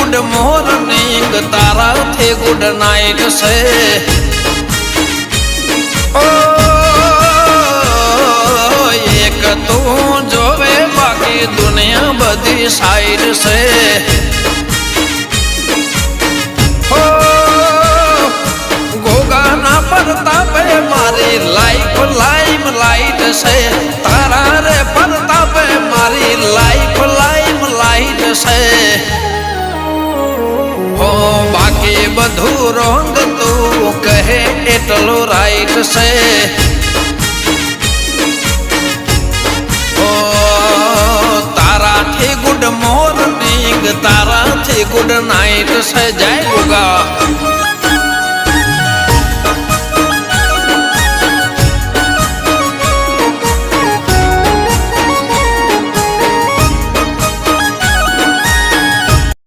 Good morning તારાથી good night છે એક તું જોવે બાકી દુનિયા બધી સાઈડ છે ગોગાના પ્રતાપે મારી લાઈફ લાઈમ લાઈટ છે તારા રે પ્રતાપે મારી લાઈફ લાઈમ લાઈટ છે હો બાકી બધું રોંગ તું કહે એટલું રાઈટ છે તારાથી ગુડ મોર્નિંગ તારાથી ગુડ નાઇટ છે જય ગોગા।